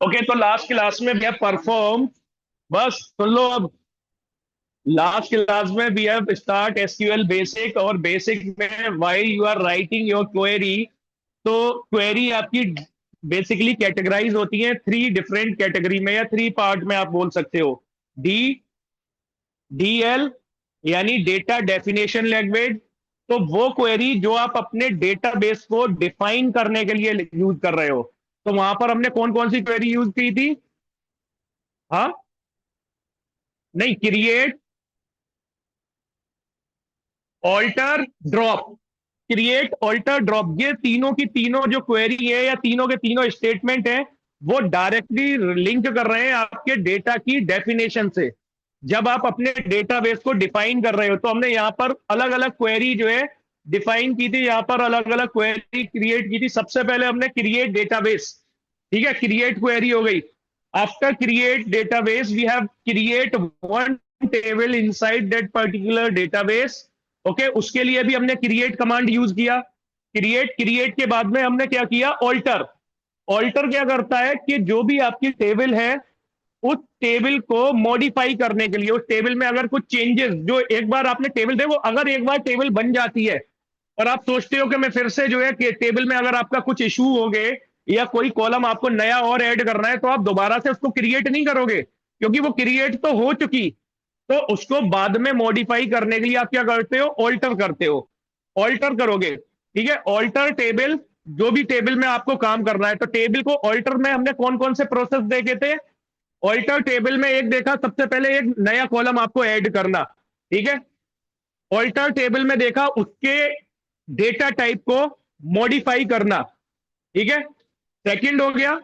Okay, तो last class में we have perform, बस सुन लो अब। लास्ट क्लास में we have start SQL basic, और बेसिक में while you are writing your query, तो क्वेरी आपकी बेसिकली कैटेगराइज होती है थ्री डिफरेंट कैटेगरी में, या थ्री पार्ट में आप बोल सकते हो। डी डीएल यानी डेटा डेफिनेशन लैंग्वेज, तो वो क्वेरी जो आप अपने डेटाबेस को डिफाइन करने के लिए यूज कर रहे हो। तो वहां पर हमने कौन कौन सी क्वेरी यूज की थी? हाँ, नहीं, create, alter, drop. Create, alter, drop, ये तीनों की तीनों जो क्वेरी है या तीनों के तीनों स्टेटमेंट है, वो डायरेक्टली लिंक कर रहे हैं आपके डेटा की डेफिनेशन से। जब आप अपने डेटाबेस को डिफाइन कर रहे हो, तो हमने यहाँ पर अलग अलग क्वेरी जो है डिफाइन की थी, यहाँ पर अलग अलग क्वेरी क्रिएट की थी। सबसे पहले हमने क्रिएट डेटाबेस, ठीक है, क्रिएट क्वेरी हो गई। After create database we have create one table inside that particular database. Okay, उसके लिए भी हमने क्रिएट कमांड यूज किया। क्रिएट क्रिएट के बाद में हमने क्या किया? ऑल्टर। ऑल्टर क्या करता है कि जो भी आपकी टेबल है, उस टेबल को मॉडिफाई करने के लिए, उस टेबल में अगर कुछ चेंजेस, जो एक बार आपने टेबल, देखो अगर एक बार टेबल बन जाती है और आप सोचते हो कि मैं फिर से जो है कि टेबल में अगर आपका कुछ इशू हो गए या कोई कॉलम आपको नया और ऐड करना है, तो आप दोबारा से उसको क्रिएट नहीं करोगे, क्योंकि वो क्रिएट तो हो चुकी। तो उसको बाद में मॉडिफाई करने के लिए आप क्या करते हो? ऑल्टर करते हो। ऑल्टर करोगे, ठीक है। ऑल्टर टेबल, जो भी टेबल में आपको काम करना है, तो टेबल को ऑल्टर में हमने कौन कौन से प्रोसेस देखे थे? ऑल्टर टेबल में एक देखा, सबसे पहले एक नया कॉलम आपको ऐड करना, ठीक है। ऑल्टर टेबल में देखा उसके डेटा टाइप को मॉडिफाई करना, ठीक है, सेकंड हो गया।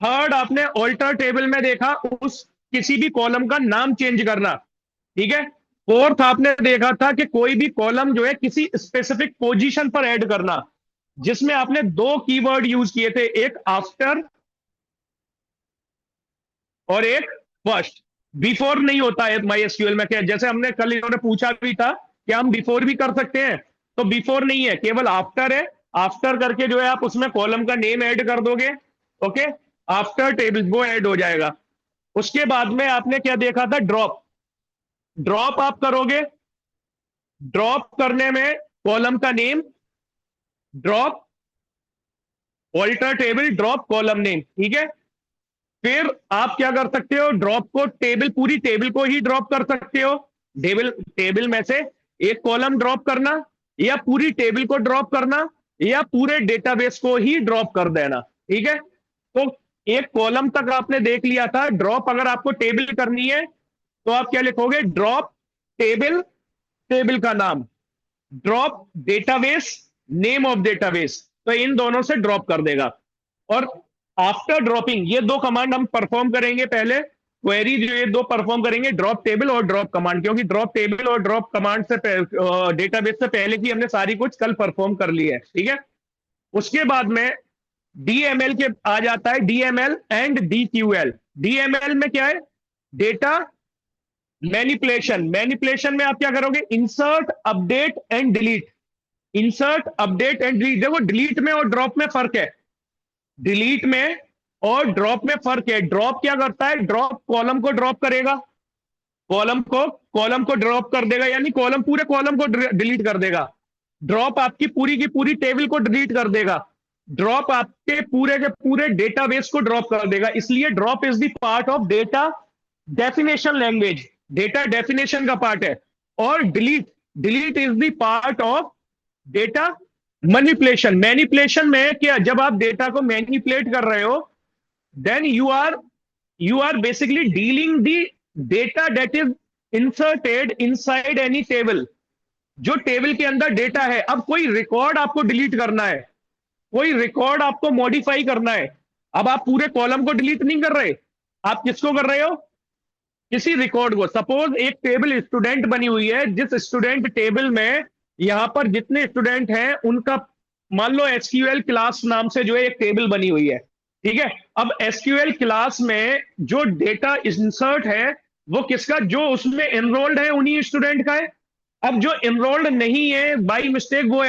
थर्ड, आपने ऑल्टर टेबल में देखा उस किसी भी कॉलम का नाम चेंज करना, ठीक है। फोर्थ, आपने देखा था कि कोई भी कॉलम जो है किसी स्पेसिफिक पोजीशन पर ऐड करना, जिसमें आपने दो कीवर्ड यूज किए थे, एक आफ्टर और एक फर्स्ट। बिफोर नहीं होता है माई एसक्यूएल में, क्या जैसे हमने कल इन्होंने पूछा भी था कि हम बिफोर भी कर सकते हैं, तो बिफोर नहीं है, केवल आफ्टर है। आफ्टर करके जो है आप उसमें कॉलम का नेम ऐड कर दोगे। ओके, आफ्टर टेबल वो ऐड हो जाएगा। उसके बाद में आपने क्या देखा था? ड्रॉप। ड्रॉप आप करोगे, ड्रॉप करने में कॉलम का name, drop, alter table, drop column name, ठीक है। फिर आप क्या कर सकते हो? ड्रॉप को टेबल, पूरी टेबल को ही ड्रॉप कर सकते हो। टेबल टेबल में से एक कॉलम ड्रॉप करना, या पूरी टेबल को ड्रॉप करना, या पूरे डेटाबेस को ही ड्रॉप कर देना, ठीक है। तो एक कॉलम तक आपने देख लिया था। ड्रॉप अगर आपको टेबल करनी है, तो आप क्या लिखोगे? ड्रॉप टेबल, टेबल का नाम, drop database, name of database, तो इन दोनों से ड्रॉप कर देगा। और आफ्टर ड्रॉपिंग ये दो कमांड हम परफॉर्म करेंगे पहले। क्वेरी जो ये दो परफॉर्म करेंगे, ड्रॉप टेबल और ड्रॉप कमांड, क्योंकि ड्रॉप टेबल और ड्रॉप कमांड से डेटाबेस से पहले की हमने सारी कुछ कल परफॉर्म कर ली है, ठीक है। उसके बाद में डीएमएल के आ जाता है, डीएमएल एंड डीक्यूएल। डीएमएल में क्या है? Data manipulation. मैनिपुलेशन में आप क्या करोगे? Insert, update and delete. Insert, update and delete. देखो, डिलीट में और ड्रॉप में फर्क है। डिलीट में और ड्रॉप में फर्क है। ड्रॉप क्या करता है? ड्रॉप कॉलम को ड्रॉप करेगा, कॉलम को ड्रॉप कर देगा, यानी कॉलम, पूरे कॉलम को डिलीट कर देगा। ड्रॉप आपकी पूरी की पूरी टेबल को डिलीट कर देगा। ड्रॉप आपके पूरे के पूरे डेटाबेस को ड्रॉप कर देगा। इसलिए drop is the part of data definition language, data definition का पार्ट है। और delete, delete is the part of data manipulation. Manipulation में क्या, जब आप डेटा को मैनिपुलेट कर रहे हो, then you are basically dealing the data that is inserted inside any table। जो टेबल के अंदर डेटा है, अब कोई रिकॉर्ड आपको डिलीट करना है, कोई रिकॉर्ड आपको मॉडिफाई करना है। अब आप पूरे कॉलम को डिलीट नहीं कर रहे, आप किसको कर रहे हो? किसी रिकॉर्ड को। सपोज एक टेबल स्टूडेंट बनी हुई है, जिस स्टूडेंट टेबल में यहां पर जितने स्टूडेंट हैं उनका, मान लो एसक्यूएल क्लास नाम से जो है एक टेबल बनी हुई है, ठीक है। अब एसक्यूएल क्लास में जो डेटा इंसर्ट है, वो किसका? जो उसमें एनरोल्ड है उन्हीं स्टूडेंट का है। अब जो एनरोल्ड नहीं है, बाई मिस्टेक वो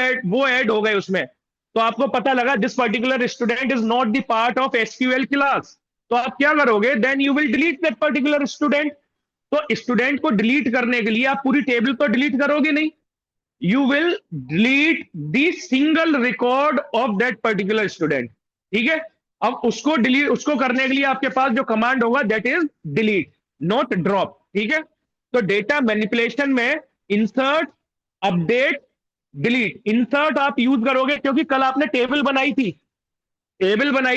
ऐड हो गए उसमें, तो आपको पता लगा this particular student is not the part of SQL class. तो आप क्या करोगे, then you will delete that particular student. तो स्टूडेंट को डिलीट करने के लिए आप पूरी टेबल तो डिलीट करोगे नहीं, you will delete the single record of that particular student. ठीक है। अब उसको डिलीट, उसको करने के लिए आपके पास जो कमांड होगा that is delete, not drop. ठीक है। तो डेटा मैनिपुलेशन में इंसर्ट, अपडेट, डिलीट, इंसर्ट आप यूज करोगे क्योंकि कल आपने टेबल बनाई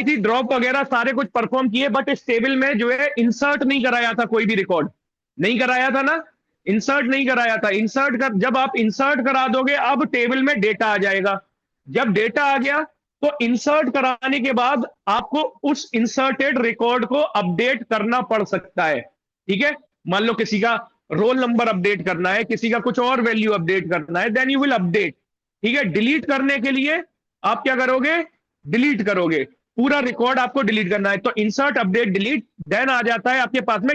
थी, ड्रॉप वगैरह सारे कुछ परफॉर्म किए, बट इस टेबल में जो है इंसर्ट नहीं कराया था, कोई भी रिकॉर्ड नहीं कराया था ना, इंसर्ट नहीं कराया था। इंसर्ट कर, जब आप इंसर्ट करा दोगे अब टेबल में डेटा आ जाएगा। जब डेटा आ गया तो इंसर्ट कराने के बाद आपको उस इंसर्टेड रिकॉर्ड को अपडेट करना पड़ सकता है। ठीक है। मान लो किसी का रोल नंबर अपडेट करना है, किसी का कुछ और वैल्यू अपडेट करना है, देन यू विल अपडेट। ठीक है। डिलीट करने के लिए आप क्या करोगे, डिलीट करोगे, पूरा रिकॉर्ड आपको डिलीट करना है। तो इंसर्ट, अपडेट, डिलीट, देन आ जाता है आपके पास में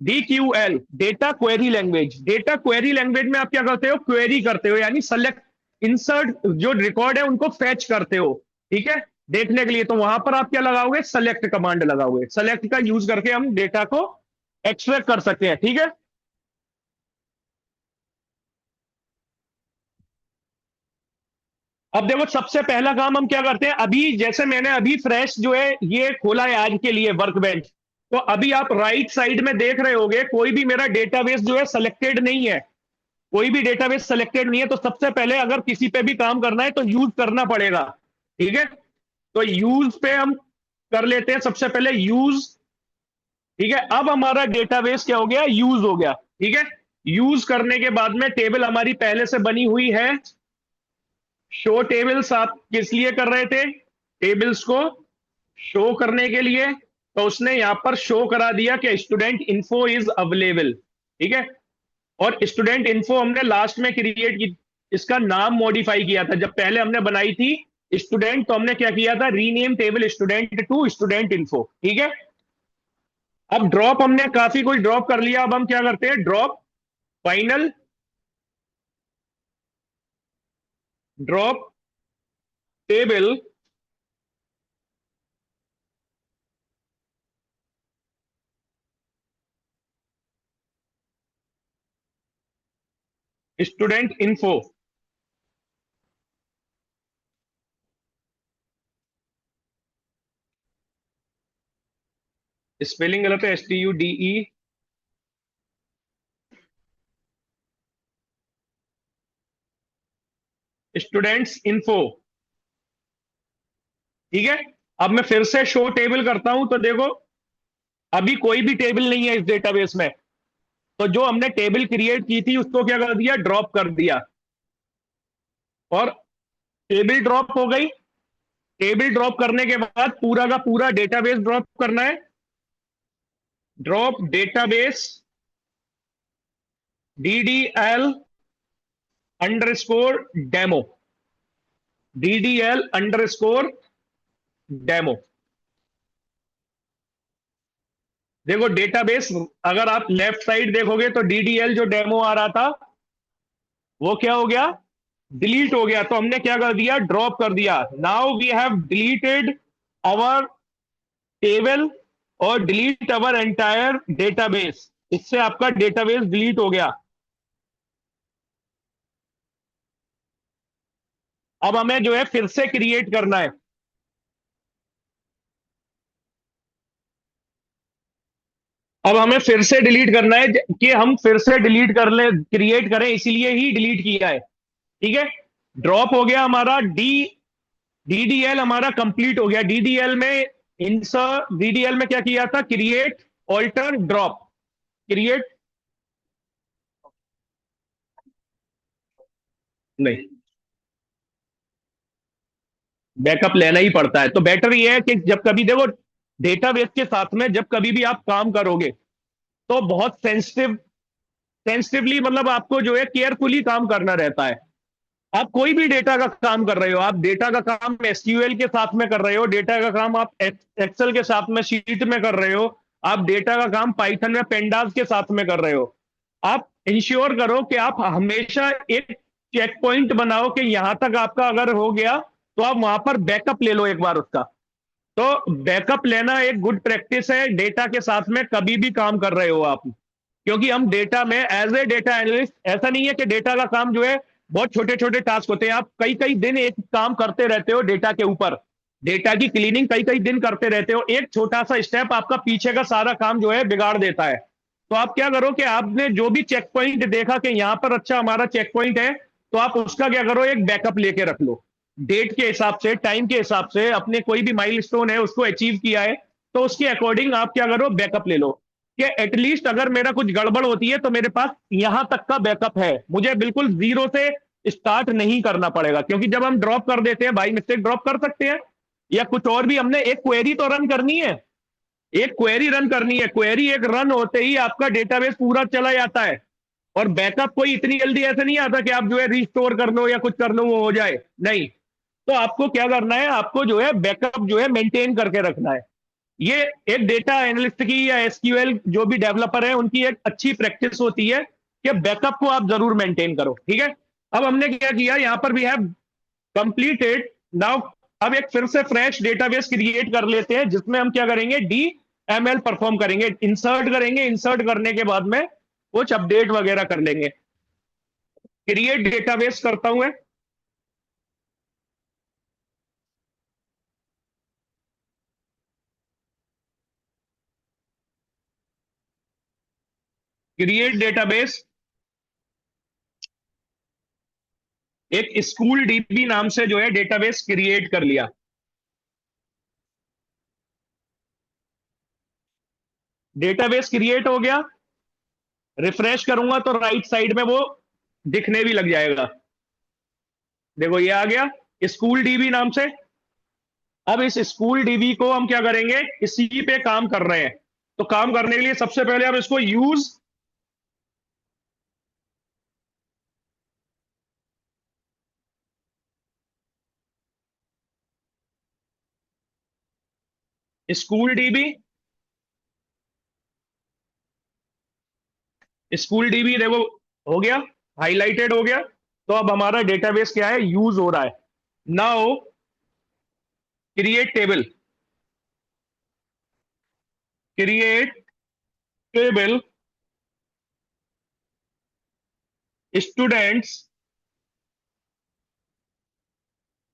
DQL, data query language. Data query language में आप क्या करते हो, क्वेरी करते हो, यानी सेलेक्ट, इंसर्ट जो रिकॉर्ड है उनको फेच करते हो। ठीक है। देखने के लिए तो वहां पर आप क्या लगाओगे, सेलेक्ट कमांड लगाओगे। सेलेक्ट का यूज करके हम डेटा को एक्सट्रैक्ट कर सकते हैं। ठीक है। अब देखो सबसे पहला काम हम क्या करते हैं, अभी जैसे मैंने अभी फ्रेश जो है ये खोला है आज के लिए वर्क बेंच, तो अभी आप राइट साइड में देख रहे होगे कोई भी मेरा डेटाबेस जो है सिलेक्टेड नहीं है, कोई भी डेटाबेस सिलेक्टेड नहीं है। तो सबसे पहले अगर किसी पे भी काम करना है तो यूज करना पड़ेगा। ठीक है। तो यूज पे हम कर लेते हैं सबसे पहले यूज। ठीक है। अब हमारा डेटाबेस क्या हो गया, यूज हो गया। ठीक है। यूज करने के बाद में टेबल हमारी पहले से बनी हुई है। शो टेबल्स आप किस लिए कर रहे थे, टेबल्स को शो करने के लिए। तो उसने यहां पर शो करा दिया कि स्टूडेंट इन्फो इज अवेलेबल। ठीक है। और स्टूडेंट इन्फो हमने लास्ट में क्रिएट की, इसका नाम मॉडिफाई किया था। जब पहले हमने बनाई थी स्टूडेंट तो हमने क्या किया था, rename table student to student info. ठीक है। अब ड्रॉप हमने काफी कुछ ड्रॉप कर लिया, अब हम क्या करते हैं, drop final, drop table student info. Spelling गलत है, STUDE, स्टूडेंट्स इन्फो। ठीक है। अब मैं फिर से शो टेबल करता हूं तो देखो अभी कोई भी टेबल नहीं है इस डेटाबेस में। तो जो हमने टेबल क्रिएट की थी उसको क्या कर दिया, ड्रॉप कर दिया, और टेबल ड्रॉप हो गई। टेबल ड्रॉप करने के बाद पूरा का पूरा डेटाबेस ड्रॉप करना है। Drop database DDL demo, DDL demo. देखो डेटाबेस, अगर आप लेफ्ट साइड देखोगे तो DDL जो डेमो आ रहा था वो क्या हो गया, डिलीट हो गया। तो हमने क्या कर दिया, ड्रॉप कर दिया। Now we have deleted our table और डिलीट आवर एंटायर डेटाबेस। इससे आपका डेटाबेस डिलीट हो गया। अब हमें जो है फिर से क्रिएट करना है। अब हमें फिर से डिलीट करना है, कि हम फिर से डिलीट कर ले, क्रिएट करें, इसीलिए ही डिलीट किया है। ठीक है। ड्रॉप हो गया हमारा, DDL हमारा कंप्लीट हो गया। DDL में इंसर्ट, DDL में क्या किया था, क्रिएट, ऑल्टर, ड्रॉप, क्रिएट, नहीं, बैकअप लेना ही पड़ता है। तो बेटर ये है कि जब कभी देखो डेटाबेस के साथ में जब कभी भी आप काम करोगे तो बहुत सेंसिटिवली, मतलब आपको जो है केयरफुली काम करना रहता है। आप कोई भी डेटा का काम कर रहे हो, आप डेटा का काम SQL के साथ में कर रहे हो, डेटा का काम आप एक्सेल के साथ में शीट में कर रहे हो, आप डेटा का काम पाइथन में पेंडास के साथ में कर रहे हो, आप इंश्योर करो कि आप हमेशा एक चेक पॉइंट बनाओ कि यहां तक आपका अगर हो गया तो आप वहां पर बैकअप ले लो एक बार उसका। तो बैकअप लेना एक गुड प्रैक्टिस है डेटा के साथ में, कभी भी काम कर रहे हो आप। क्योंकि हम डेटा में एज ए डेटा एनालिस्ट, ऐसा नहीं है कि डेटा का काम जो है बहुत छोटे छोटे टास्क होते हैं, आप कई कई दिन एक काम करते रहते हो डेटा के ऊपर, डेटा की क्लीनिंग कई कई दिन करते रहते हो, एक छोटा सा स्टेप आपका पीछे का सारा काम जो है बिगाड़ देता है। तो आप क्या करो कि आपने जो भी चेक पॉइंट देखा कि यहां पर अच्छा हमारा चेक पॉइंट है, तो आप उसका क्या करो, एक बैकअप लेके रख लो। डेट के हिसाब से, टाइम के हिसाब से, अपने कोई भी माइलस्टोन है उसको अचीव किया है, तो उसके अकॉर्डिंग आप क्या करो, बैकअप ले लो। कि एटलीस्ट अगर मेरा कुछ गड़बड़ होती है तो मेरे पास यहां तक का बैकअप है, मुझे बिल्कुल जीरो से स्टार्ट नहीं करना पड़ेगा। क्योंकि जब हम ड्रॉप कर देते हैं, बाई मिस्टेक ड्रॉप कर सकते हैं, या कुछ और भी हमने एक क्वेरी तो रन करनी है, एक क्वेरी रन करनी है, क्वेरी एक रन होते ही आपका डेटाबेस पूरा चला जाता है। और बैकअप कोई इतनी जल्दी ऐसे नहीं आता कि आप जो है रिस्टोर कर लो या कुछ कर लो वो हो जाए, नहीं। तो आपको क्या करना है, आपको जो है बैकअप जो है मेंटेन करके रखना है। ये एक डेटा एनालिस्ट की या एसक्यूएल जो भी डेवलपर है उनकी एक अच्छी प्रैक्टिस होती है कि बैकअप को आप जरूर मेंटेन करो, ठीक है। अब हमने क्या किया, यहां पर भी है कंप्लीटेड नाउ। अब एक फिर से फ्रेश डेटाबेस क्रिएट कर लेते हैं, जिसमें हम क्या करेंगे, डी एम एल परफॉर्म करेंगे, इंसर्ट करेंगे, इंसर्ट करने के बाद में कुछ अपडेट वगैरह कर लेंगे। क्रिएट डेटाबेस करता हूं मैं। क्रिएट डेटाबेस, एक स्कूल डीबी नाम से जो है डेटाबेस क्रिएट कर लिया। डेटाबेस क्रिएट हो गया, रिफ्रेश करूंगा तो राइट साइड में वो दिखने भी लग जाएगा। देखो ये आ गया स्कूल डीबी नाम से। अब इस स्कूल डीबी को हम क्या करेंगे, इसी पे काम कर रहे हैं। तो काम करने के लिए सबसे पहले आप इसको use school dB, school dB देखो हो गया, हाईलाइटेड हो गया। तो अब हमारा डेटाबेस क्या है, यूज हो रहा है। Now create table, create table students.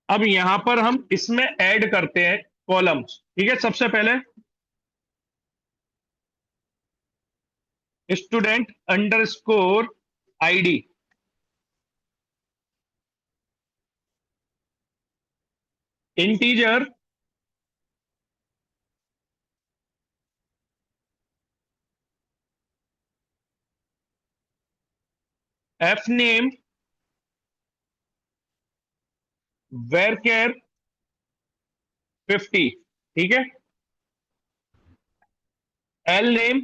अब यहां पर हम इसमें ऐड करते हैं कॉलम्स, ठीक है। सबसे पहले student underscore ID, integer F name varchar 50, ठीक है। L name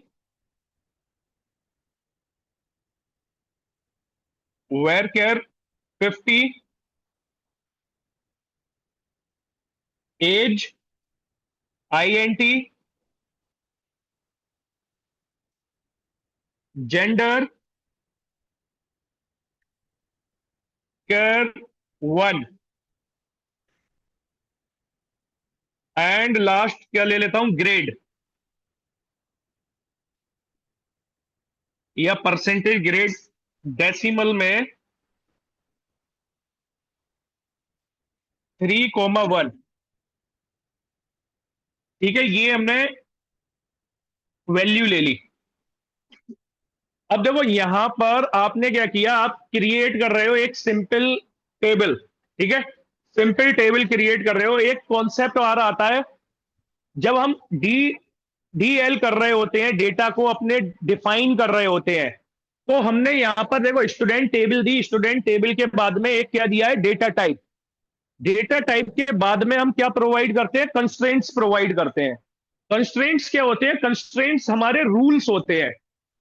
varchar 50, age INT, gender char 1, and last क्या ले लेता हूं, ग्रेड या परसेंटेज ग्रेड डेसिमल में 3,1, ठीक है। ये हमने वैल्यू ले ली। अब देखो यहां पर आपने क्या किया, आप क्रिएट कर रहे हो एक सिंपल टेबल, ठीक है। सिंपल टेबल क्रिएट कर रहे हो, एक कॉन्सेप्ट आ रहा आता है जब हम डीएल कर रहे होते हैं, डेटा को अपने डिफाइन कर रहे होते हैं। तो हमने यहां पर देखो स्टूडेंट टेबल दी, स्टूडेंट टेबल के बाद में एक क्या दिया है, डेटा टाइप। डेटा टाइप के बाद में हम क्या प्रोवाइड करते हैं, कंस्ट्रेंट्स प्रोवाइड करते हैं। कंस्ट्रेंट्स क्या होते हैं, कंस्ट्रेंट्स हमारे रूल्स होते हैं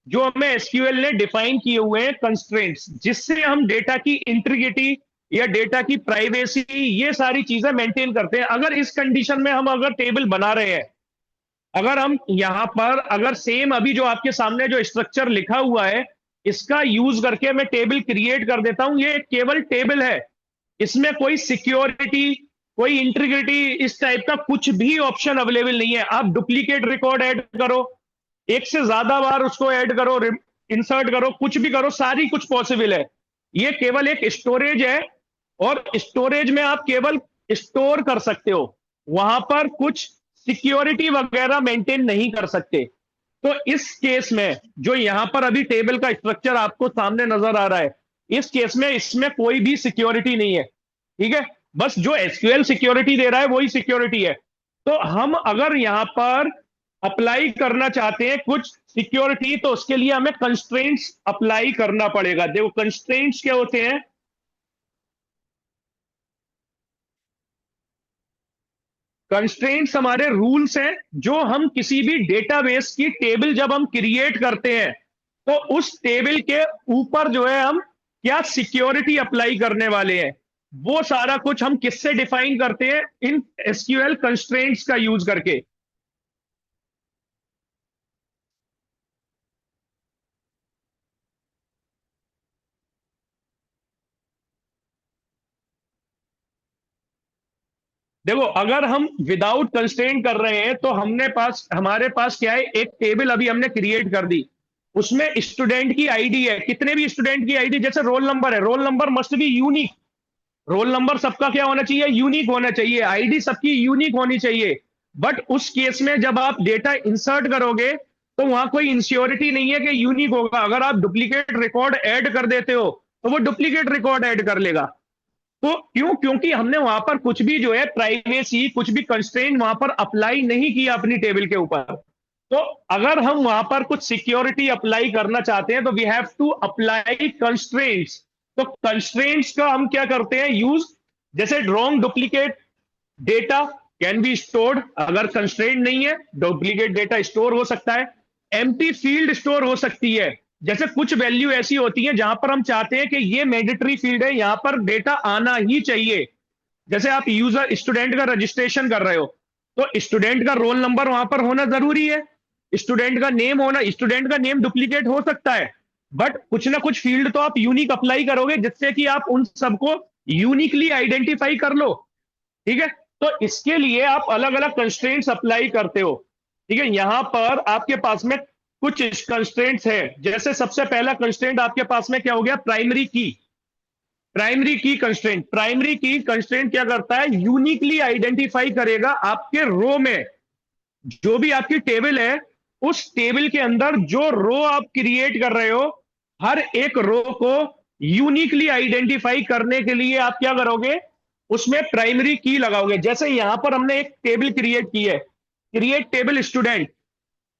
जो हमें एसक्यूएल ने डिफाइन किए हुए हैं, कंस्ट्रेंट्स जिससे हम डेटा की इंटीग्रिटी या डेटा की प्राइवेसी ये सारी चीजें मेंटेन करते हैं। अगर इस कंडीशन में हम अगर टेबल बना रहे हैं, अगर हम यहां पर अगर सेम अभी जो आपके सामने जो स्ट्रक्चर लिखा हुआ है इसका यूज करके मैं टेबल क्रिएट कर देता हूं, ये केवल टेबल है, इसमें कोई सिक्योरिटी कोई इंटीग्रिटी इस टाइप का कुछ भी ऑप्शन अवेलेबल नहीं है। आप डुप्लीकेट रिकॉर्ड ऐड करो, एक से ज्यादा बार उसको ऐड करो, इंसर्ट करो, कुछ भी करो, सारी कुछ पॉसिबल है। ये केवल एक स्टोरेज है, और स्टोरेज में आप केवल स्टोर कर सकते हो, वहां पर कुछ सिक्योरिटी वगैरह मेंटेन नहीं कर सकते। तो इस केस में जो यहां पर अभी टेबल का स्ट्रक्चर आपको सामने नजर आ रहा है, इस केस में इसमें कोई भी सिक्योरिटी नहीं है। ठीक है, बस जो एसक्यूएल सिक्योरिटी दे रहा है वही सिक्योरिटी है। तो हम अगर यहां पर अप्लाई करना चाहते हैं कुछ सिक्योरिटी, तो उसके लिए हमें कंस्ट्रेंट्स अप्लाई करना पड़ेगा। देखो कंस्ट्रेंट्स क्या होते हैं। कंस्ट्रेंट्स हमारे रूल्स हैं, जो हम किसी भी डेटाबेस की टेबल जब हम क्रिएट करते हैं, तो उस टेबल के ऊपर जो है हम क्या सिक्योरिटी अप्लाई करने वाले हैं, वो सारा कुछ हम किससे डिफाइन करते हैं, इन एसक्यूएल कंस्ट्रेंट्स का यूज करके। देखो अगर हम विदाउट कंस्ट्रेंट कर रहे हैं, तो हमारे पास क्या है, एक टेबल अभी हमने क्रिएट कर दी, उसमें स्टूडेंट की आईडी है, कितने भी स्टूडेंट की आईडी, जैसे रोल नंबर है, roll number must be unique. Roll number सबका क्या होना चाहिए, यूनिक होना चाहिए, आईडी सबकी यूनिक होनी चाहिए। बट उस केस में जब आप डेटा इंसर्ट करोगे, तो वहां कोई इंश्योरिटी नहीं है कि यूनिक होगा। अगर आप डुप्लीकेट रिकॉर्ड ऐड कर देते हो, तो वो डुप्लीकेट रिकॉर्ड ऐड कर लेगा। तो क्यों, क्योंकि हमने वहां पर कुछ भी जो है प्राइवेसी, कुछ भी कंस्ट्रेंट वहां पर अप्लाई नहीं किया अपनी टेबल के ऊपर। तो अगर हम वहां पर कुछ सिक्योरिटी अप्लाई करना चाहते हैं, तो we have to apply constraints. तो कंस्ट्रेंट्स का हम क्या करते हैं यूज, जैसे wrong duplicate data can be stored, अगर कंस्ट्रेंट नहीं है डुप्लीकेट डेटा स्टोर हो सकता है। एम्प्टी फील्ड स्टोर हो सकती है, जैसे कुछ वैल्यू ऐसी होती है जहां पर हम चाहते हैं कि ये मैंडेटरी फील्ड है, यहां पर डेटा आना ही चाहिए। जैसे आप यूजर स्टूडेंट का रजिस्ट्रेशन कर रहे हो, तो स्टूडेंट का रोल नंबर वहां पर होना जरूरी है, स्टूडेंट का नेम होना, स्टूडेंट का नेम डुप्लीकेट हो सकता है, बट कुछ ना कुछ फील्ड तो आप यूनिक अप्लाई करोगे, जिससे कि आप उन सबको यूनिकली आइडेंटिफाई कर लो। ठीक है, तो इसके लिए आप अलग अलग कंस्ट्रेंट्स अप्लाई करते हो। ठीक है, यहां पर आपके पास में कुछ कंस्ट्रेंट्स है, जैसे सबसे पहला कंस्ट्रेंट आपके पास में क्या हो गया, प्राइमरी की। प्राइमरी की कंस्ट्रेंट, प्राइमरी की कंस्ट्रेंट क्या करता है, यूनिकली आइडेंटिफाई करेगा आपके रो में, जो भी आपकी टेबल है, उस टेबल के अंदर जो रो आप क्रिएट कर रहे हो, हर एक रो को यूनिकली आइडेंटिफाई करने के लिए आप क्या करोगे, उसमें प्राइमरी की लगाओगे। जैसे यहां पर हमने एक टेबल क्रिएट की है, create table student.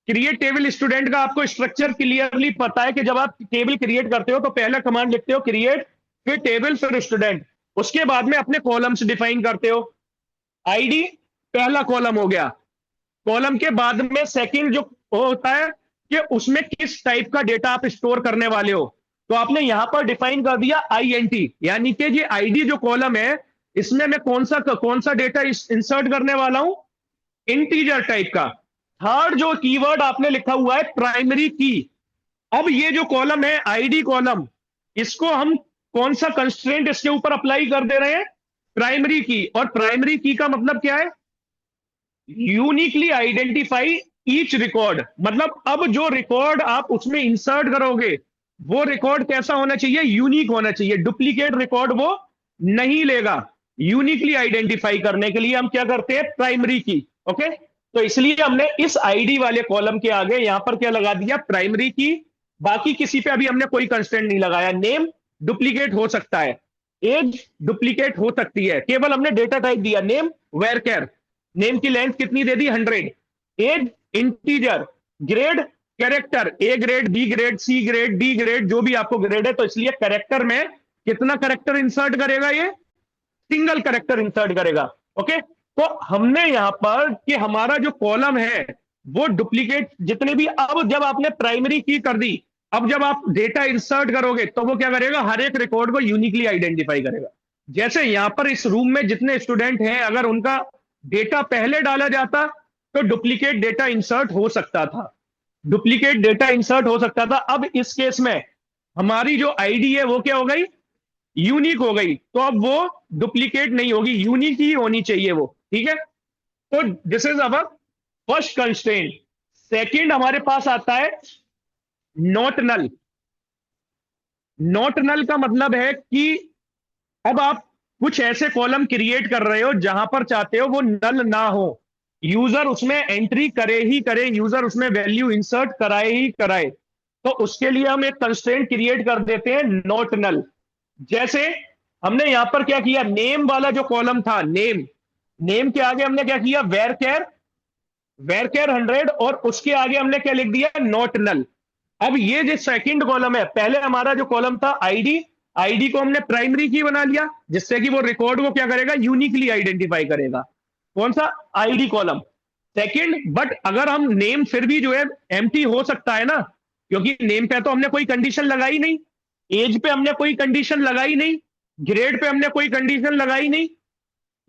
Create table student का आपको स्ट्रक्चर क्लियरली पता है कि जब आप टेबल क्रिएट करते हो, तो पहला कमांड लिखते हो क्रिएट, फिर टेबल, फिर स्टूडेंट, उसके बाद में अपने कॉलम्स डिफाइन करते हो। आईडी पहला कॉलम हो गया, कॉलम के बाद में सेकंड जो होता है कि उसमें किस टाइप का डेटा आप स्टोर करने वाले हो, तो आपने यहां पर डिफाइन कर दिया आईएनटी, यानी कि ये आईडी जो कॉलम है, इसमें मैं कौन सा डेटा इंसर्ट करने वाला हूं, इंटीजर टाइप का। थर्ड जो कीवर्ड आपने लिखा हुआ है प्राइमरी की। अब ये जो कॉलम है आईडी कॉलम, इसको हम कौन सा कंस्ट्रेंट इसके ऊपर अप्लाई कर दे रहे हैं, प्राइमरी की। और प्राइमरी की का मतलब क्या है, यूनिकली आइडेंटिफाई ईच रिकॉर्ड। मतलब अब जो रिकॉर्ड आप उसमें इंसर्ट करोगे, वो रिकॉर्ड कैसा होना चाहिए, यूनिक होना चाहिए, डुप्लीकेट रिकॉर्ड वो नहीं लेगा। यूनिकली आइडेंटिफाई करने के लिए हम क्या करते हैं, प्राइमरी की। ओके, तो इसलिए हमने इस आईडी वाले कॉलम के आगे यहां पर क्या लगा दिया, प्राइमरी की। बाकी किसी पे अभी हमने कोई कंस्टेंट नहीं लगाया। नेम डुप्लीकेट हो सकता है, एज डुप्लीकेट हो सकती है, केवल हमने डेटा टाइप दिया नेम वेर कैर, नेम की लेंथ कितनी दे दी 100, age integer, grade character, A grade, B grade, C grade, D grade, जो भी आपको ग्रेड है, तो इसलिए कैरेक्टर में कितना कैरेक्टर इंसर्ट करेगा, ये सिंगल कैरेक्टर इंसर्ट करेगा। ओके, तो हमने यहां पर कि हमारा जो कॉलम है वो डुप्लीकेट जितने भी, अब जब आपने प्राइमरी की कर दी, अब जब आप डेटा इंसर्ट करोगे, तो वो क्या करेगा, हर एक रिकॉर्ड को यूनिकली आइडेंटिफाई करेगा। जैसे यहां पर इस रूम में जितने स्टूडेंट हैं, अगर उनका डेटा पहले डाला जाता, तो डुप्लीकेट डेटा इंसर्ट हो सकता था, डुप्लीकेट डेटा इंसर्ट हो सकता था। अब इस केस में हमारी जो आईडी है वो क्या हो गई, यूनिक हो गई तो अब वो डुप्लीकेट नहीं होगी, यूनिक ही होनी चाहिए वो, ठीक है। तो this is our first constraint. Second हमारे पास आता है नॉट नल। नॉट नल का मतलब है कि अब आप कुछ ऐसे कॉलम क्रिएट कर रहे हो जहां पर चाहते हो वो नल ना हो, यूजर उसमें एंट्री करे ही करे, यूजर उसमें वैल्यू इंसर्ट कराए ही कराए, तो उसके लिए हम एक कंस्ट्रेंट क्रिएट कर देते हैं नॉट नल। जैसे हमने यहां पर क्या किया, नेम वाला जो कॉलम था, नेम, नेम के आगे हमने क्या किया, वेर केयर, वेर केयर 100, और उसके आगे हमने क्या लिख दिया, नॉट नल। अब ये जो सेकंड कॉलम है, पहले हमारा जो कॉलम था आईडी, आईडी को हमने प्राइमरी की बना लिया, जिससे कि वो रिकॉर्ड को क्या करेगा, यूनिकली आइडेंटिफाई करेगा। कौन सा, आईडी कॉलम। सेकंड, बट अगर हम नेम फिर भी जो है एम्प्टी हो सकता है ना, क्योंकि नेम पे तो हमने कोई कंडीशन लगाई नहीं, एज पे हमने कोई कंडीशन लगाई नहीं, ग्रेड पे हमने कोई कंडीशन लगाई नहीं,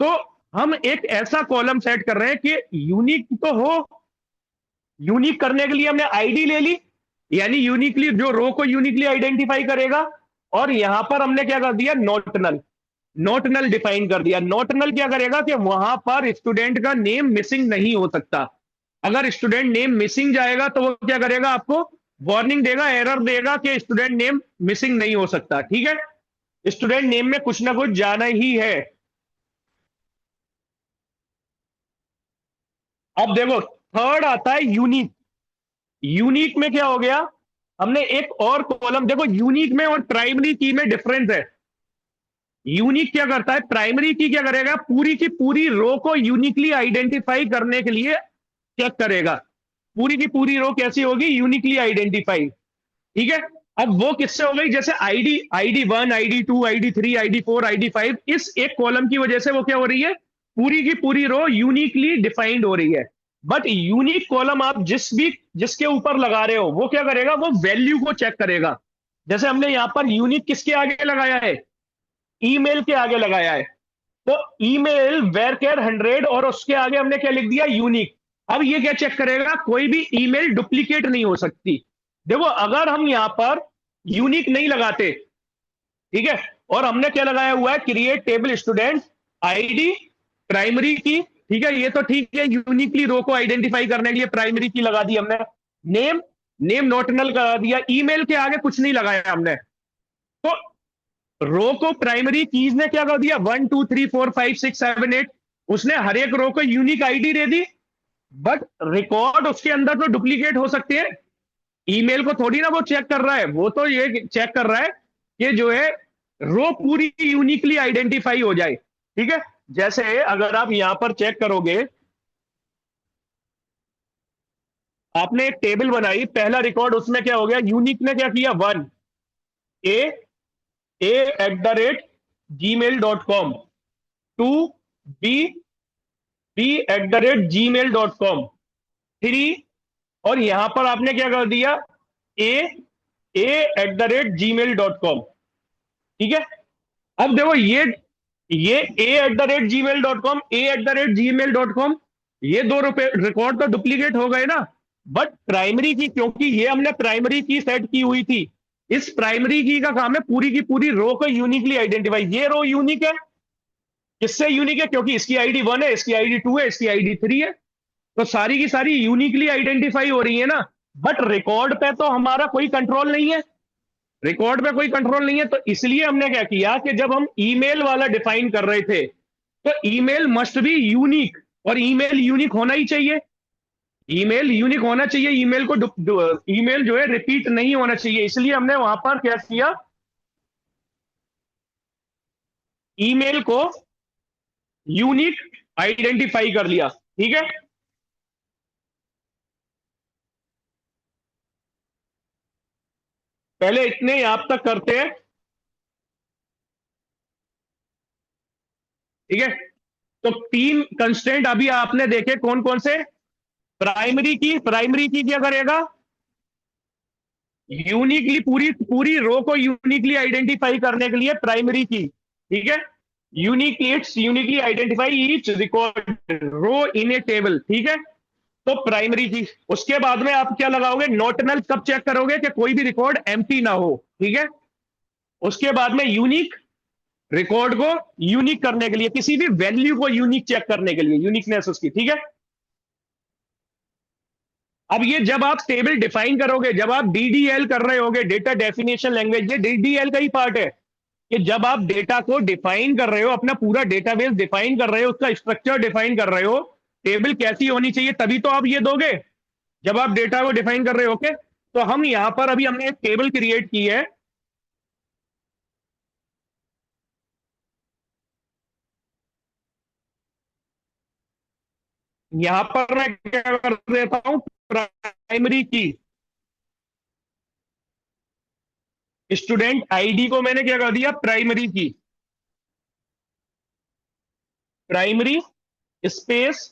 तो हम एक ऐसा कॉलम सेट कर रहे हैं कि यूनिक तो हो। यूनिक करने के लिए हमने आईडी ले ली, यानी यूनिकली जो रो को यूनिकली आइडेंटिफाई करेगा, और यहां पर हमने क्या कर दिया, not null, not null define कर दिया। नॉट नल क्या करेगा कि वहां पर स्टूडेंट का नेम मिसिंग नहीं हो सकता। अगर स्टूडेंट नेम मिसिंग जाएगा तो वो क्या करेगा, आपको वार्निंग देगा, एरर देगा कि स्टूडेंट नेम मिसिंग नहीं हो सकता, ठीक है। स्टूडेंट नेम में कुछ ना कुछ जाना ही है। अब देखो, थर्ड आता है यूनिक। यूनिक में क्या हो गया, हमने एक और कॉलम, देखो यूनिक में और प्राइमरी की में डिफरेंस है। यूनिक क्या करता है, प्राइमरी की क्या करेगा, पूरी की पूरी रो को यूनिकली आइडेंटिफाई करने के लिए चेक करेगा। पूरी की पूरी रो कैसी होगी, यूनिकली आइडेंटिफाई, ठीक है। अब वो किससे हो गई, जैसे ID, ID 1, ID 2, ID 3, ID 4, ID 5, इस एक कॉलम की वजह से वो क्या हो रही है, पूरी की पूरी रो यूनिकली डिफाइंड हो रही है। बट यूनिक कॉलम आप जिसके ऊपर लगा रहे हो, वो क्या करेगा, वो वैल्यू को चेक करेगा। जैसे हमने यहां पर यूनिक किसके आगे लगाया है, ईमेल के आगे लगाया है, तो ईमेल वेर केयर 100, और उसके आगे हमने क्या लिख दिया, यूनिक। अब ये क्या चेक करेगा, कोई भी ईमेल डुप्लीकेट नहीं हो सकती। देखो, अगर हम यहां पर यूनिक नहीं लगाते, ठीक है, और हमने क्या लगाया हुआ है, create table student ID primary key, ठीक है, ये तो ठीक है, यूनिकली रो को आइडेंटिफाई करने के लिए प्राइमरी की लगा दी हमने। नेम, नेम नॉट नल करा दिया, ईमेल के आगे कुछ नहीं लगाया हमने, तो रो को प्राइमरी कीज ने क्या कर दिया, 1 2 3 4 5 6 7 8, उसने हर एक रो को unique ID they the. But record उसके अंदर तो डुप्लीकेट हो सकते हैं, ईमेल को थोड़ी ना वो चेक कर रहा है, वो तो ये चेक कर रहा है कि जो है रो पूरी यूनिकली आइडेंटिफाई हो जाए, ठीक है। जैसे अगर आप यहां पर चेक करोगे, आपने एक टेबल बनाई, पहला रिकॉर्ड उसमें क्या हो गया, यूनिक ने क्या किया, 1, ए, a@gmail.com, 2, b, b@gmail.com, 3, और यहां पर आपने क्या कर दिया, ए, a@gmail.com, ठीक है। अब देखो, ये a@gmail.com, a@gmail.com, ये दो रुपए रिकॉर्ड तो डुप्लीकेट हो गए ना। बट प्राइमरी की, क्योंकि ये हमने प्राइमरी की सेट की हुई थी, इस प्राइमरी की का काम है पूरी की पूरी रो को यूनिकली आइडेंटिफाई। ये रो यूनिक है, किससे यूनिक है, क्योंकि इसकी आईडी 1 है, इसकी आईडी 2 है, इसकी आईडी 3 है, तो सारी की सारी यूनिकली आइडेंटिफाई हो रही है ना। बट रिकॉर्ड पे तो हमारा कोई कंट्रोल नहीं है, रिकॉर्ड पे कोई कंट्रोल नहीं है, तो इसलिए हमने क्या किया कि जब हम ईमेल वाला डिफाइन कर रहे थे, तो ईमेल मस्ट बी यूनिक, और ईमेल यूनिक होना ही चाहिए, ईमेल यूनिक होना चाहिए, ईमेल को ईमेल जो है रिपीट नहीं होना चाहिए, इसलिए हमने वहां पर क्या किया, ईमेल को यूनिक आइडेंटिफाई कर लिया, ठीक है। पहले इतने आप तक करते हैं, ठीक है। तो 3 कंस्टेंट अभी आपने देखे, कौन कौन से, प्राइमरी की, प्राइमरी की क्या करेगा, यूनिकली पूरी पूरी रो को यूनिकली आइडेंटिफाई करने के लिए प्राइमरी की, ठीक है, uniquely, it's uniquely identify each record row in a table, ठीक है। तो प्राइमरी की, उसके बाद में आप क्या लगाओगे, नोटनल कब चेक करोगे कि कोई भी रिकॉर्ड एम्प्टी ना हो, ठीक है। उसके बाद में यूनिक, रिकॉर्ड को यूनिक करने के लिए, किसी भी वैल्यू को यूनिक चेक करने के लिए, यूनिकनेस उसकी, ठीक है। अब ये जब आप टेबल डिफाइन करोगे, जब आप डीडीएल कर रहे होगे, डेटा डेफिनेशन लैंग्वेज, ये डीडीएल का ही पार्ट है कि जब आप डेटा को डिफाइन कर रहे हो, अपना पूरा डेटाबेस डिफाइन कर रहे हो, उसका स्ट्रक्चर डिफाइन कर रहे हो, टेबल कैसी होनी चाहिए, तभी तो आप ये दोगे जब आप डेटा को डिफाइन कर रहे हो। ओके, तो हम यहां पर अभी हमने एक टेबल क्रिएट की है। यहां पर मैं क्या कर देता हूं, प्राइमरी की, स्टूडेंट आईडी को मैंने क्या कर दिया, प्राइमरी की, प्राइमरी स्पेस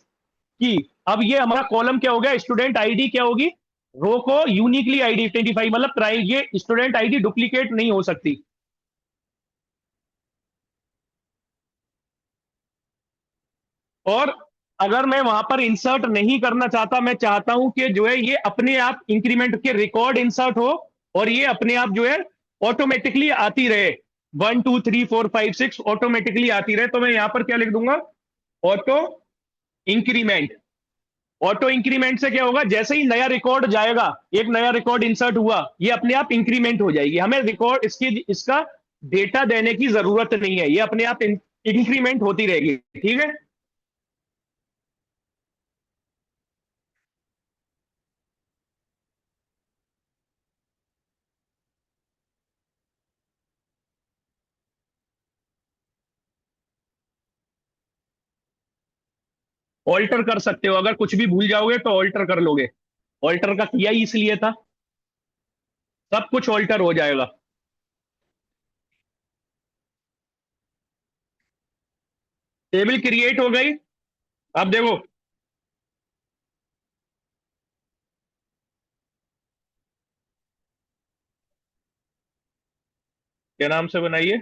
की। अब ये हमारा कॉलम क्या हो गया, स्टूडेंट आईडी क्या होगी, रो को यूनिकली आईडी 25, मतलब ये स्टूडेंट आईडी डुप्लीकेट नहीं हो सकती। और अगर मैं वहां पर इंसर्ट नहीं करना चाहता, मैं चाहता हूं कि जो है ये अपने आप इंक्रीमेंट के रिकॉर्ड इंसर्ट हो और ये अपने आप जो है ऑटोमेटिकली आती रहे, 1 2 3 4 5 6 ऑटोमेटिकली आती रहे, तो मैं यहां पर क्या लिख दूंगा, ऑटो इंक्रीमेंट। ऑटो इंक्रीमेंट से क्या होगा, जैसे ही नया रिकॉर्ड जाएगा, एक नया रिकॉर्ड इंसर्ट हुआ, ये अपने आप इंक्रीमेंट हो जाएगी, हमें रिकॉर्ड इसका डेटा देने की जरूरत नहीं है, ये अपने आप इंक्रीमेंट होती रहेगी, ठीक है। ऑल्टर कर सकते हो, अगर कुछ भी भूल जाओगे तो ऑल्टर कर लोगे, ऑल्टर का किया ही इसलिए था, सब कुछ ऑल्टर हो जाएगा। टेबल क्रिएट हो गई। अब देखो, क्या नाम से बनाइए,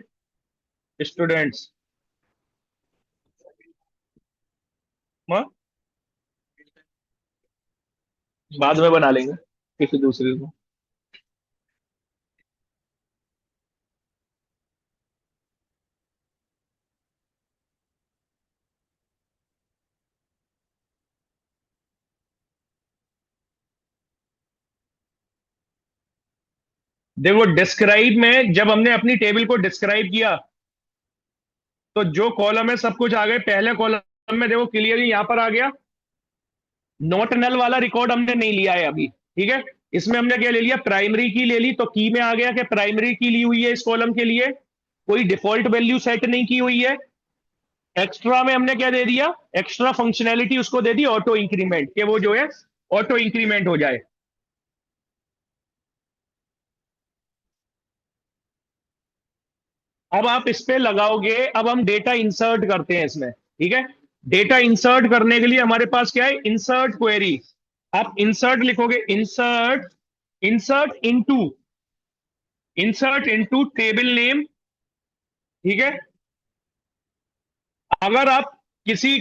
स्टूडेंट्स, बाद में बना लेंगे किसी दूसरे को। देखो डिस्क्राइब में जब हमने अपनी टेबल को डिस्क्राइब किया, तो जो कॉलम है सब कुछ आ गए, पहले कॉलम में देखो क्लियरली यहां पर आ गया, नॉट नल वाला रिकॉर्ड हमने नहीं लिया है अभी, ठीक है। इसमें हमने क्या ले लिया, प्राइमरी की ले ली, तो की में आ गया कि प्राइमरी की ली हुई है इस कॉलम के लिए, कोई डिफॉल्ट वैल्यू सेट नहीं की हुई है। एक्स्ट्रा में हमने क्या दे दिया, एक्स्ट्रा फंक्शनैलिटी उसको दे दी, ऑटो इंक्रीमेंट, कि वो जो है ऑटो इंक्रीमेंट हो जाए। अब आप इस पे लगाओगे, अब हम डेटा इंसर्ट करते हैं इसमें, ठीक है। डेटा इंसर्ट करने के लिए हमारे पास क्या है, इंसर्ट क्वेरी। आप इंसर्ट लिखोगे, insert, insert into, insert into table name, ठीक है। अगर आप किसी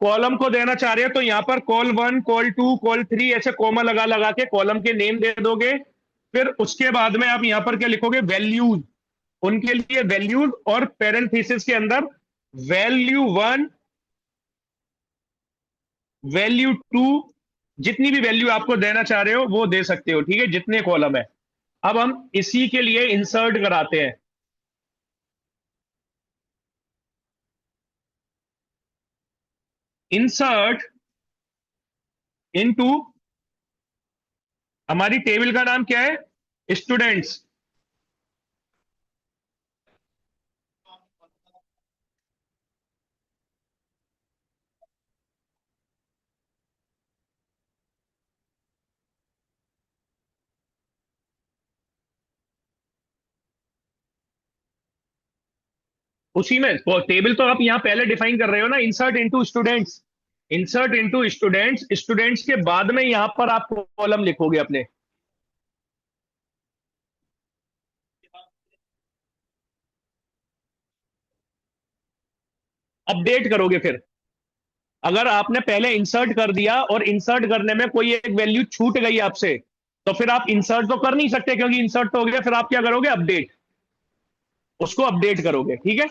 कॉलम को देना चाह रहे हो तो यहां पर कॉल 1 कॉल 2 कॉल 3 ऐसे कॉमा लगा लगा के कॉलम के नेम दे दोगे। फिर उसके बाद में आप यहां पर क्या लिखोगे, वैल्यूज, उनके लिए वैल्यूज, और पेरेंथीसिस के अंदर वैल्यू 1, वैल्यू 2, जितनी भी वैल्यू आपको देना चाह रहे हो वो दे सकते हो, ठीक है, जितने कॉलम है। अब हम इसी के लिए इंसर्ट कराते हैं, इंसर्ट इनटू, हमारी टेबल का नाम क्या है, स्टूडेंट्स। उसी में टेबल तो आप यहां पहले डिफाइन कर रहे हो ना, insert into students, insert into students, students के बाद में यहां पर आप कॉलम लिखोगे अपने, अपडेट करोगे फिर। अगर आपने पहले इंसर्ट कर दिया और इंसर्ट करने में कोई एक वैल्यू छूट गई आपसे, तो फिर आप इंसर्ट तो कर नहीं सकते, क्योंकि इंसर्ट तो हो गया, फिर आप क्या करोगे, अपडेट, उसको अपडेट करोगे, ठीक है।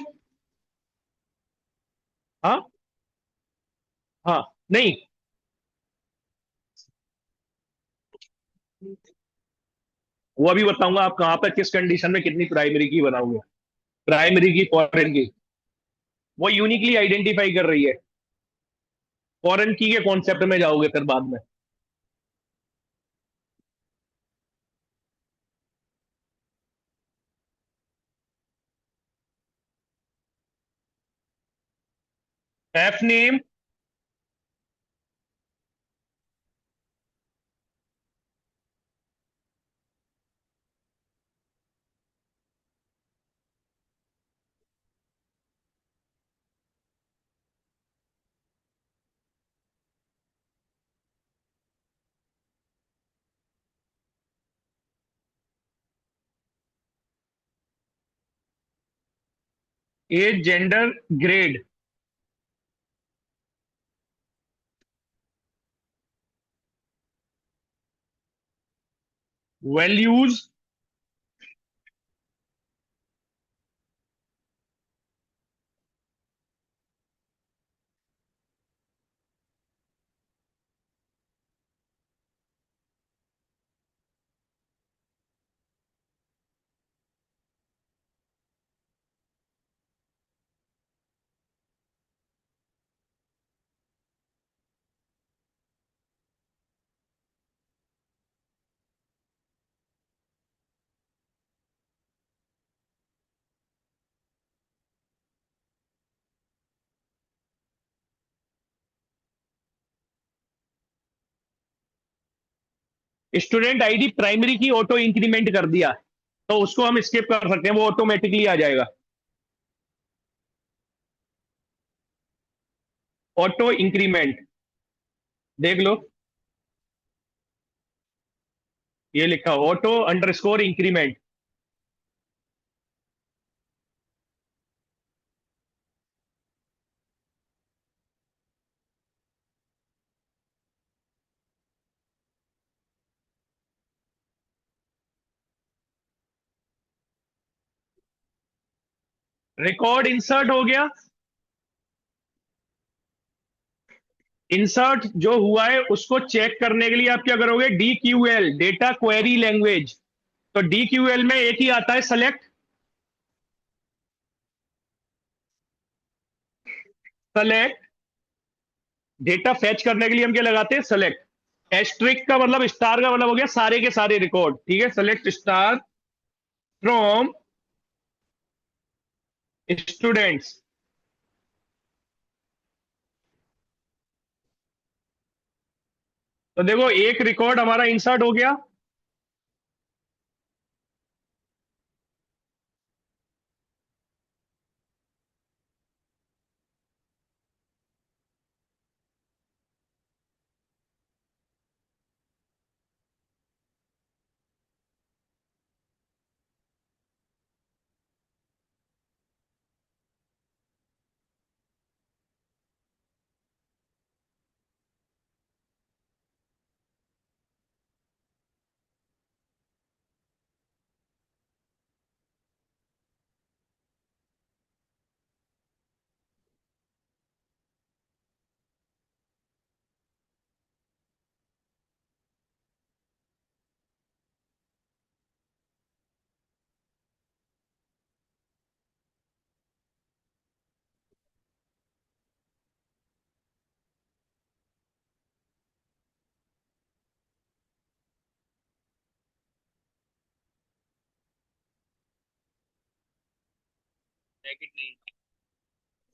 हाँ। हाँ। नहीं, वो अभी बताऊंगा आप कहाँ पर किस कंडीशन में कितनी प्राइमरी की बनाओगे। प्राइमरी की, फॉरेन की, वो यूनिकली आइडेंटिफाई कर रही है। फॉरेन की के कॉन्सेप्ट में जाओगे फिर बाद में। F name, age, gender, grade, values, student ID primary key auto increment कर दिया, तो उसको हम स्किप कर सकते हैं, वो ऑटोमेटिकली आ जाएगा। ऑटो इंक्रीमेंट, देख लो, ये लिखा auto underscore increment. Record insert हो गया। इंसर्ट जो हुआ है उसको चेक करने के लिए आप क्या करोगे, D Q L, data query language. तो डी क्यू एल में एक ही आता है, सेलेक्ट। सेलेक्ट, डेटा फैच करने के लिए हम क्या लगाते हैं, सेलेक्ट। एस्ट्रिक का मतलब, स्टार का मतलब हो गया सारे के सारे रिकॉर्ड, ठीक है। Select star from students. तो देखो एक रिकॉर्ड हमारा इंसर्ट हो गया।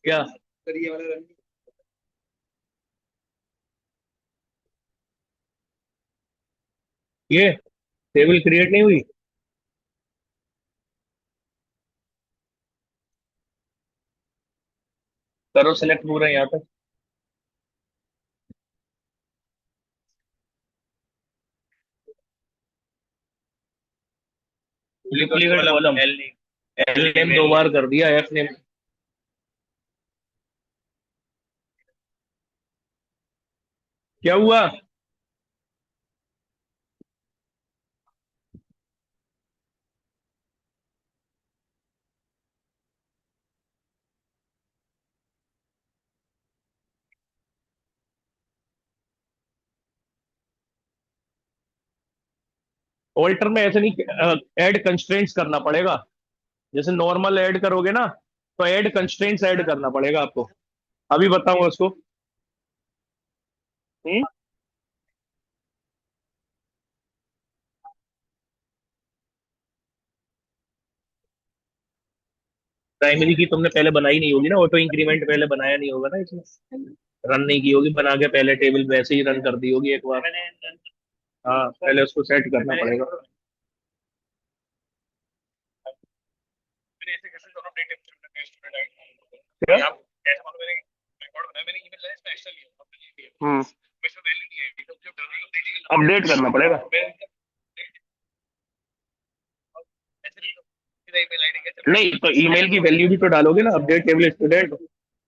क्या, ये टेबल क्रिएट नहीं हुई? करो सेलेक्ट पूरा यहाँ तक। डुप्लीकेट कॉलम, एल नेम दो बार कर दिया, एफ नेम। क्या हुआ? ऑल्टर में ऐसे नहीं, ऐड कंस्ट्रेंट्स करना पड़ेगा। जैसे नॉर्मल ऐड करोगे ना, तो ऐड कंस्ट्रेंट्स ऐड करना पड़ेगा आपको। अभी बताऊंगा उसको। हम्म। प्राइमरी की तुमने पहले बनाई नहीं होगी ना, ऑटो इंक्रीमेंट पहले बनाया नहीं होगा ना इसमें। रन नहीं की होगी, बना के पहले टेबल वैसे ही रन कर दी होगी एक बार। हाँ, पहले उसको सेट करना पड़ेगा। क्या? हम्म। अपडेट करना पड़ेगा। नहीं तो ईमेल की वैल्यू भी तो डालोगे ना, अपडेट टेबल स्टूडेंट।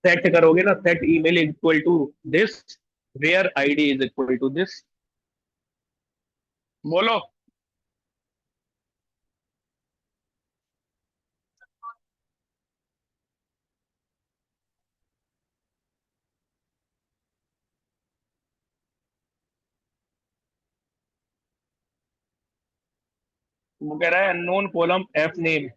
सेट करोगे ना, set email equal to this, where ID is equal to this. बोलो। वो कह रहा है अननोन कॉलम एफ नेम।